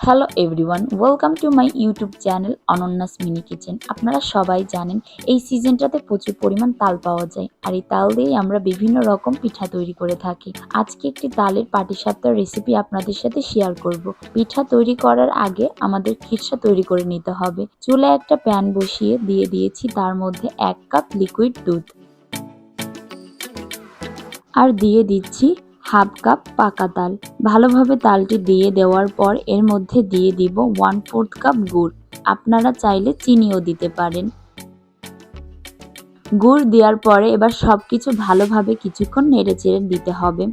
Hello everyone, welcome to my YouTube channel অনন্যাস mini kitchen. আপনারা সবাই জানেন এই সিজনটাতে প্রচুর পরিমাণ তাল পাওয়া যায়, আর এই তাল দিয়েই আমরা বিভিন্ন রকম পিঠা তৈরি করে থাকি। আজকে একটি তালের পাটিসাপটার রেসিপি আপনাদের সাথে শেয়ার করব। পিঠা তৈরি করার আগে আমাদের খিরসা তৈরি করে নিতে হবে। চুলায় একটা প্যান বসিয়ে দিয়ে দিয়েছি তার মধ্যে 1 কাপ লিকুইড দুধ, আর দিয়ে দিচ্ছি হাফ কাপ পাকা তাল। ভালোভাবে তালটি দিয়ে দেওয়ার পর এর মধ্যে দিয়ে দিব 1/4 কাপ গুড়। আপনারা চাইলে চিনিও দিতে পারেন। গুড় দেওয়ার পরে এবার সবকিছু ভালোভাবে কিছুক্ষণ নেড়েচেড়ে দিতে হবে।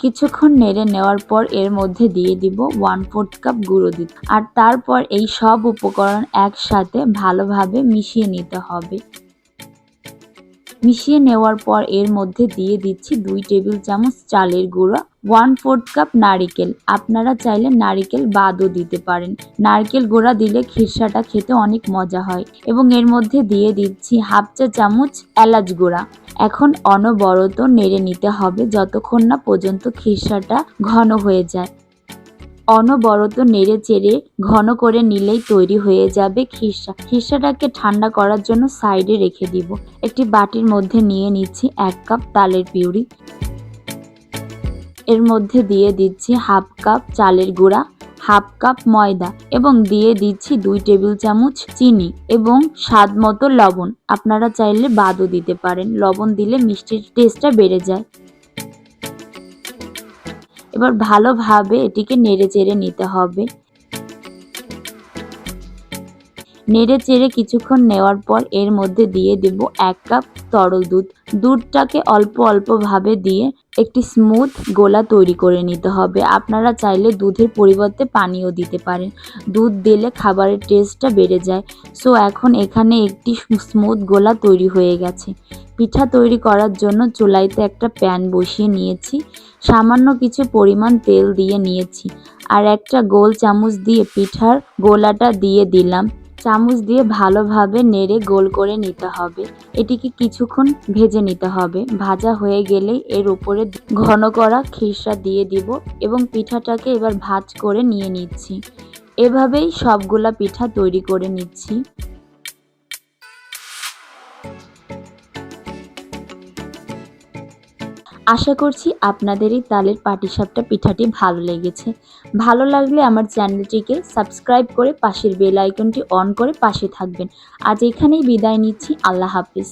কিছুক্ষণ নেড়ে নেওয়ার পর এর মধ্যে দিয়ে দিব 1/4 কাপ গুঁড়ো দুধ, আর তারপর এই সব উপকরণ একসাথে ভালোভাবে মিশিয়ে নিতে হবে। মিশিয়ে নেওয়ার পর এর মধ্যে দিয়ে দিচ্ছি 2 টেবিল চামচ চালের গুঁড়ো, 1/4 কাপ নারিকেল। আপনারা চাইলে নারিকেল বাদও দিতে পারেন। নারকেল গুঁড়া দিলে খিরসাটা খেতে অনেক মজা হয়। এবং এর মধ্যে দিয়ে দিচ্ছি হাফ চা চামচ এলাচ গুঁড়া। এখন অনবরত নেড়ে নিতে হবে যতক্ষণ না পর্যন্ত খিরসাটা ঘন হয়ে যায়। অনবরত নেড়ে চেড়ে ঘন করে নিলেই তৈরি হয়ে যাবে খিরসা। খিরসাটাকে ঠান্ডা করার জন্য সাইডে রেখে দিব। একটি বাটির মধ্যে নিয়ে নিচ্ছি 1 কাপ তালের পিউরি। এর মধ্যে দিয়ে দিচ্ছি হাফ কাপ চালের গুঁড়া, হাফ কাপ ময়দা এবং দিয়ে দিচ্ছি 2 টেবিল চামচ চিনি এবং স্বাদ মতো লবণ। আপনারা চাইলে বাদও দিতে পারেন, লবণ দিলে মিষ্টির টেস্টটা বেড়ে যায়। এবার ভালোভাবে এটিকে নেড়েচেড়ে নিতে হবে। নেড়েচেড়ে কিছুক্ষণ নেওয়ার পর এর মধ্যে দিয়ে দেব 1 কাপ তরল দুধ। দুধটাকে অল্প অল্প ভাবে দিয়ে একটি স্মুথ গোলা তৈরি করে নিতে হবে। আপনারা চাইলে দুধের পরিবর্তে পানিও দিতে পারেন। দুধ দিলে খাবারের টেস্টটা বেড়ে যায়। সো এখন এখানে একটি স্মুথ গোলা তৈরি হয়ে গেছে। পিঠা তৈরি করার জন্য চুলাইতে একটা প্যান বসিয়ে নিয়েছি। সামান্য কিছু পরিমাণ তেল দিয়ে নিয়েছি, আর একটা গোল চামচ দিয়ে পিঠার গোলাটা দিয়ে দিলাম। চামচ দিয়ে ভালোভাবে নেড়ে গোল করে নিতে হবে। এটিকে কিছুক্ষণ ভেজে নিতে হবে। ভাজা হয়ে গেলেই এর উপরে ঘন করা খিরসা দিয়ে দিব এবং পিঠাটাকে এবার ভাঁজ করে নিয়ে নিচ্ছি। এভাবেই সবগুলা পিঠা তৈরি করে নিচ্ছি। আশা করছি আপনাদের এই তালের পাটিসাপটা পিঠাটি ভালো লেগেছে। ভালো লাগলে আমার চ্যানেলটিকে সাবস্ক্রাইব করে পাশের বেল আইকনটি অন করে পাশে থাকবেন। আজ এখানেই বিদায় নিচ্ছি। আল্লাহ হাফেজ।